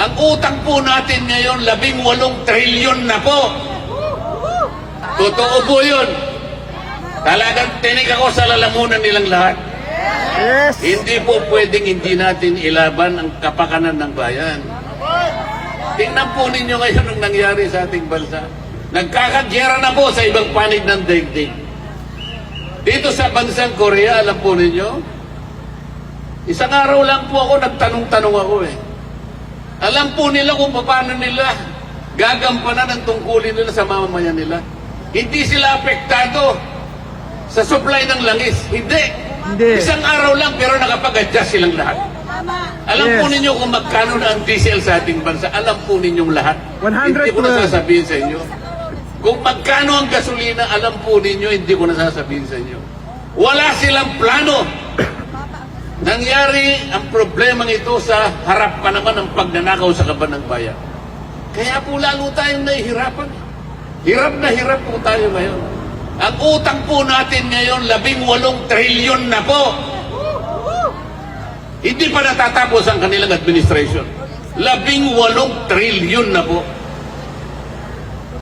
Ang utang po natin ngayon, 18 trilyon na po. Totoo po yun. Talagang tinig ako sa lalamunan nilang lahat. Yes. Hindi po pwedeng hindi natin ilaban ang kapakanan ng bayan. Tingnan po ninyo ngayon ang nangyari sa ating bansa. Nagkakagyera na po sa ibang panig ng daigdig. Dito sa bansang Korea, alam po ninyo, isang araw lang po ako, nagtanong-tanong ako eh. Alam po nila kung paano nila gagampanan ang tungkulin nila sa mamamayan nila. Hindi sila apektado sa supply ng langis. Hindi. Isang araw lang pero nakapag-adjust silang lahat. Alam po ninyo kung magkano na ang diesel sa ating bansa. Alam po ninyong lahat. 100 Hindi ko nasasabihin sa inyo. Kung magkano ang gasolina, alam po ninyo, hindi ko nasasabihin sa inyo. Wala silang plano. Nangyari ang problemang ito sa harap pa naman ng pagnanakaw sa kaban ng bayan. Kaya po lalo tayong nahihirapan. Hirap na hirap po tayo ngayon. Ang utang po natin ngayon, 18 trilyon na po. Hindi pa natatapos ang kanilang administration. 18 trilyon na po.